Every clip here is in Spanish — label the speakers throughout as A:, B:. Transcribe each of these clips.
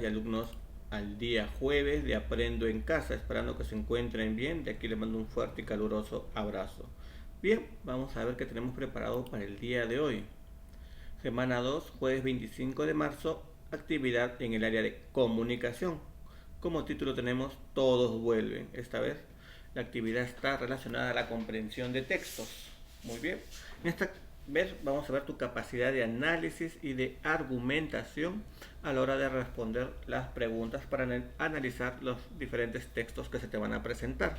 A: y alumnos al día jueves de Aprendo en Casa, esperando que se encuentren bien. De aquí les mando un fuerte y caluroso abrazo. Bien, vamos a ver qué tenemos preparado para el día de hoy. Semana 2, jueves 25 de marzo, actividad en el área de comunicación. Como título tenemos Todos vuelven. Esta vez la actividad está relacionada a la comprensión de textos. Muy bien. En esta vez vamos a ver tu capacidad de análisis y de argumentación a la hora de responder las preguntas para analizar los diferentes textos que se te van a presentar.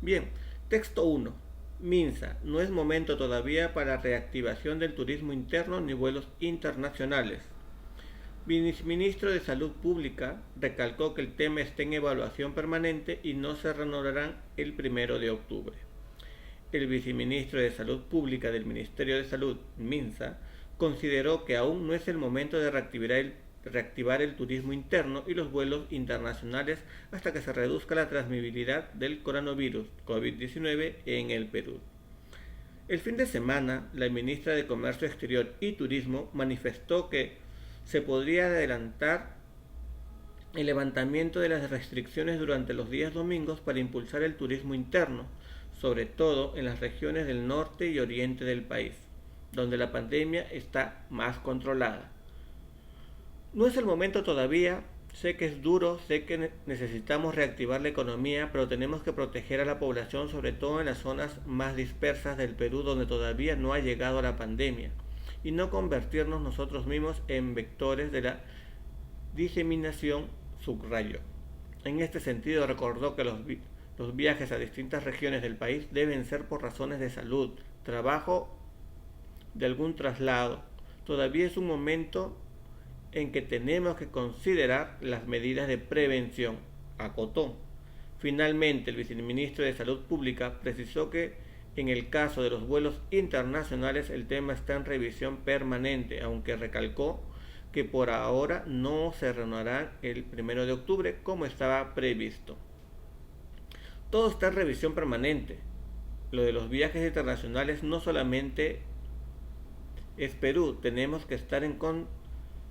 A: Bien, texto 1. Minsa, no es momento todavía para reactivación del turismo interno ni vuelos internacionales. Viceministro de Salud Pública recalcó que el tema está en evaluación permanente y no se renovarán el 1 de octubre. El viceministro de Salud Pública del Ministerio de Salud, Minsa, consideró que aún no es el momento de reactivar el turismo interno y los vuelos internacionales hasta que se reduzca la transmisibilidad del coronavirus COVID-19 en el Perú. El fin de semana, la ministra de Comercio Exterior y Turismo manifestó que se podría adelantar el levantamiento de las restricciones durante los días domingos para impulsar el turismo interno, sobre todo en las regiones del norte y oriente del país, donde la pandemia está más controlada. No es el momento todavía, sé que es duro, sé que necesitamos reactivar la economía, pero tenemos que proteger a la población, sobre todo en las zonas más dispersas del Perú donde todavía no ha llegado la pandemia, y no convertirnos nosotros mismos en vectores de la diseminación, subrayó. En este sentido recordó que los viajes a distintas regiones del país deben ser por razones de salud, trabajo, de algún traslado. Todavía es un momento en que tenemos que considerar las medidas de prevención, acotó. Finalmente, el viceministro de Salud Pública precisó que en el caso de los vuelos internacionales el tema está en revisión permanente, aunque recalcó que por ahora no se renovarán el 1 de octubre como estaba previsto. Todo está en revisión permanente. Lo de los viajes internacionales no solamente es Perú, tenemos que estar en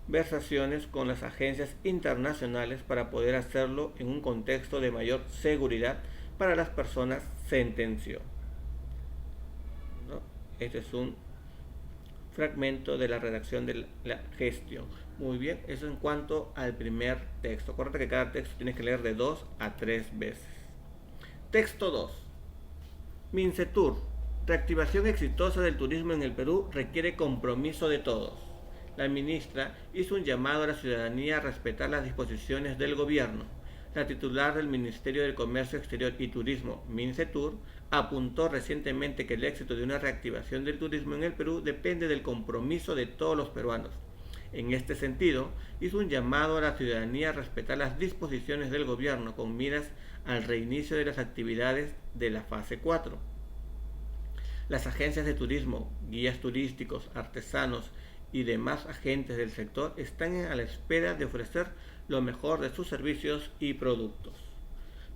A: conversaciones con las agencias internacionales para poder hacerlo en un contexto de mayor seguridad para las personas, sentenció. ¿No? Este es un fragmento de la redacción de la gestión. Muy bien, eso en cuanto al primer texto. Acuérdate que cada texto tienes que leer de 2 a 3 veces. Texto 2. Mincetur. Reactivación exitosa del turismo en el Perú requiere compromiso de todos. La ministra hizo un llamado a la ciudadanía a respetar las disposiciones del gobierno. La titular del Ministerio de Comercio Exterior y Turismo, Mincetur, apuntó recientemente que el éxito de una reactivación del turismo en el Perú depende del compromiso de todos los peruanos. En este sentido, hizo un llamado a la ciudadanía a respetar las disposiciones del gobierno con miras al reinicio de las actividades de la fase 4. Las agencias de turismo, guías turísticos, artesanos y demás agentes del sector están a la espera de ofrecer lo mejor de sus servicios y productos.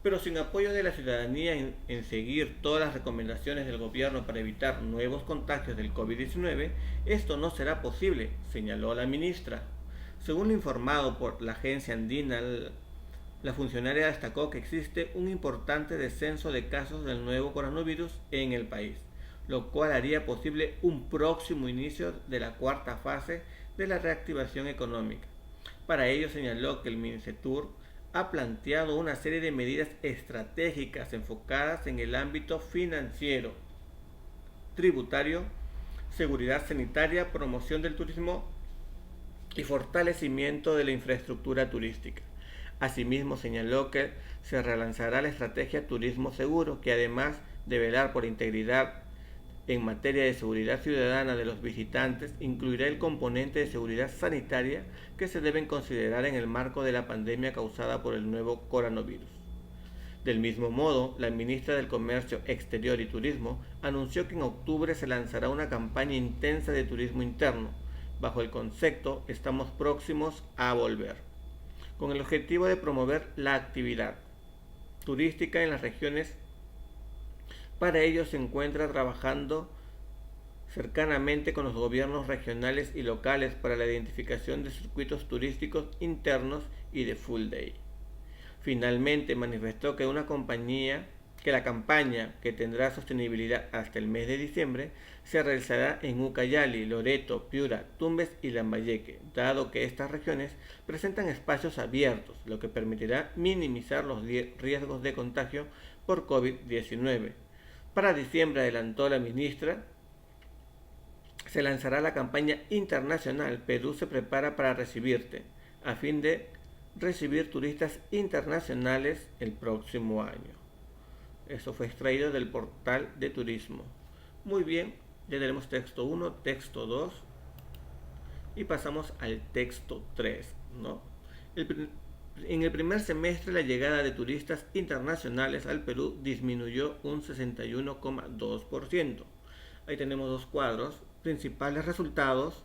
A: Pero sin apoyo de la ciudadanía en seguir todas las recomendaciones del gobierno para evitar nuevos contagios del COVID-19, esto no será posible, señaló la ministra. Según lo informado por la agencia andina, la funcionaria destacó que existe un importante descenso de casos del nuevo coronavirus en el país, lo cual haría posible un próximo inicio de la cuarta fase de la reactivación económica. Para ello señaló que el Mincetur ha planteado una serie de medidas estratégicas enfocadas en el ámbito financiero, tributario, seguridad sanitaria, promoción del turismo y fortalecimiento de la infraestructura turística. Asimismo señaló que se relanzará la estrategia Turismo Seguro, que además de velar por integridad en materia de seguridad ciudadana de los visitantes, incluirá el componente de seguridad sanitaria que se deben considerar en el marco de la pandemia causada por el nuevo coronavirus. Del mismo modo, la ministra del Comercio Exterior y Turismo anunció que en octubre se lanzará una campaña intensa de turismo interno, bajo el concepto Estamos próximos a volver, con el objetivo de promover la actividad turística en las regiones. Para ello se encuentra trabajando cercanamente con los gobiernos regionales y locales para la identificación de circuitos turísticos internos y The Full Day. Finalmente manifestó que la campaña, que tendrá sostenibilidad hasta el mes de diciembre, se realizará en Ucayali, Loreto, Piura, Tumbes y Lambayeque, dado que estas regiones presentan espacios abiertos, lo que permitirá minimizar los riesgos de contagio por COVID-19. Para diciembre, adelantó la ministra, se lanzará la campaña internacional Perú se prepara para recibirte, a fin de recibir turistas internacionales el próximo año. Eso fue extraído del portal de turismo. Muy bien, ya tenemos texto 1, texto 2 y pasamos al texto 3, ¿no? En el primer semestre la llegada de turistas internacionales al Perú disminuyó un 61,2%. Ahí tenemos dos cuadros, principales resultados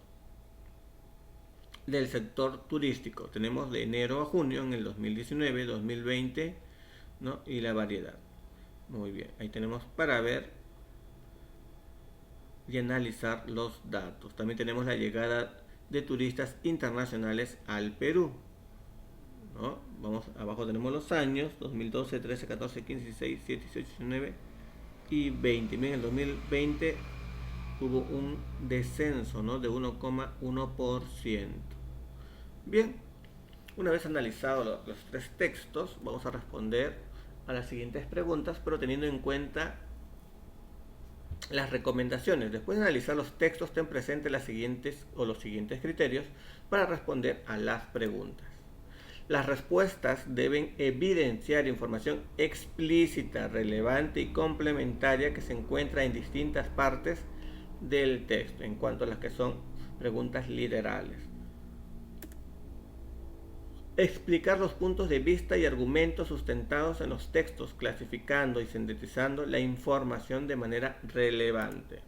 A: del sector turístico. Tenemos de enero a junio en el 2019, 2020, ¿no? Y la variedad. Muy bien, ahí tenemos para ver y analizar los datos. También tenemos la llegada de turistas internacionales al Perú, ¿no? Vamos, abajo tenemos los años, 2012, 13, 14, 15, 16, 17, 18, 19 y 20. Miren, en el 2020 hubo un descenso, ¿no?, de 1,1%. Bien, una vez analizados los tres textos, vamos a responder a las siguientes preguntas, pero teniendo en cuenta las recomendaciones. Después de analizar los textos, ten presente los siguientes criterios para responder a las preguntas. Las respuestas deben evidenciar información explícita, relevante y complementaria que se encuentra en distintas partes del texto, en cuanto a las que son preguntas literales. Explicar los puntos de vista y argumentos sustentados en los textos, clasificando y sintetizando la información de manera relevante.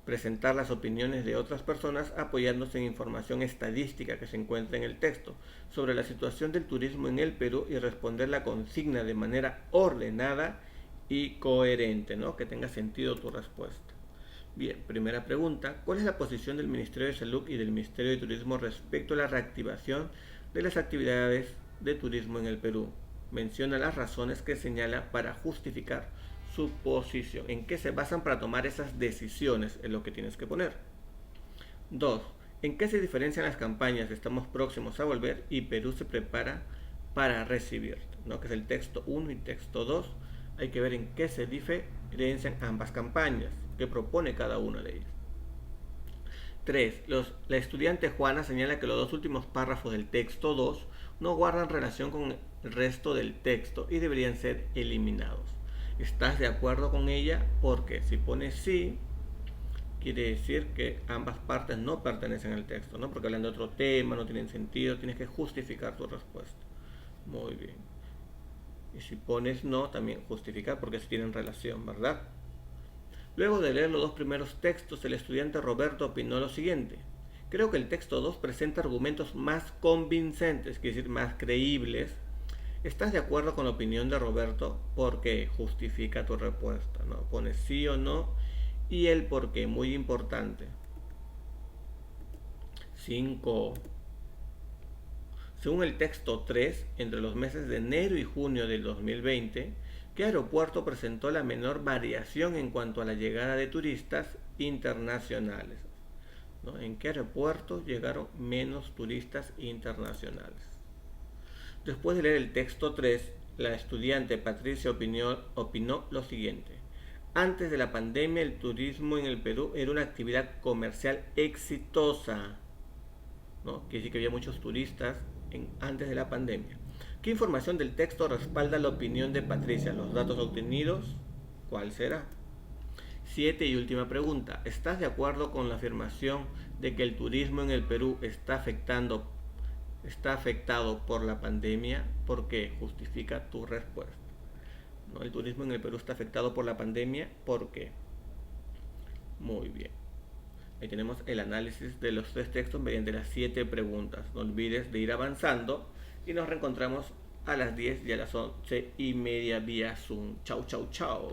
A: Presentar las opiniones de otras personas apoyándose en información estadística que se encuentra en el texto sobre la situación del turismo en el Perú y responder la consigna de manera ordenada y coherente, ¿no? Que tenga sentido tu respuesta. Bien, primera pregunta, ¿cuál es la posición del Ministerio de Salud y del Ministerio de Turismo respecto a la reactivación de las actividades de turismo en el Perú? Menciona las razones que señala para justificar su posición. ¿En qué se basan para tomar esas decisiones? Es lo que tienes que poner. 2. ¿En qué se diferencian las campañas de Estamos próximos a volver y Perú se prepara para recibirte? ¿No? Que es el texto 1 y texto 2. Hay que ver en qué se diferencian ambas campañas, qué propone cada una de ellas. 3. La estudiante Juana señala que los dos últimos párrafos del texto 2 no guardan relación con el resto del texto y deberían ser eliminados. ¿Estás de acuerdo con ella? Porque si pones sí, quiere decir que ambas partes no pertenecen al texto, ¿no? Porque hablan de otro tema, no tienen sentido, tienes que justificar tu respuesta. Muy bien. Y si pones no, también justificar porque sí tienen relación, ¿verdad? Luego de leer los dos primeros textos, el estudiante Roberto opinó lo siguiente. Creo que el texto 2 presenta argumentos más convincentes, quiere decir más creíbles. ¿Estás de acuerdo con la opinión de Roberto? Porque justifica tu respuesta, ¿no? Pones sí o no y el por qué, muy importante. 5. Según el texto 3, entre los meses de enero y junio del 2020, ¿qué aeropuerto presentó la menor variación en cuanto a la llegada de turistas internacionales? ¿No? ¿En qué aeropuerto llegaron menos turistas internacionales? Después de leer el texto 3, la estudiante Patricia opinó lo siguiente. Antes de la pandemia, el turismo en el Perú era una actividad comercial exitosa, ¿no? Quiere decir que había muchos turistas antes de la pandemia. ¿Qué información del texto respalda la opinión de Patricia? ¿Los datos obtenidos? ¿Cuál será? 7 y última pregunta. ¿Estás de acuerdo con la afirmación de que el turismo en el Perú está afectado por la pandemia? ¿Por qué? Justifica tu respuesta. ¿No? El turismo en el Perú está afectado por la pandemia. ¿Por qué? Muy bien. Ahí tenemos el análisis de los tres textos mediante las 7 preguntas. No olvides de ir avanzando y nos reencontramos a las 10 y a las 11:30 vía Zoom. Chau, chau, chau.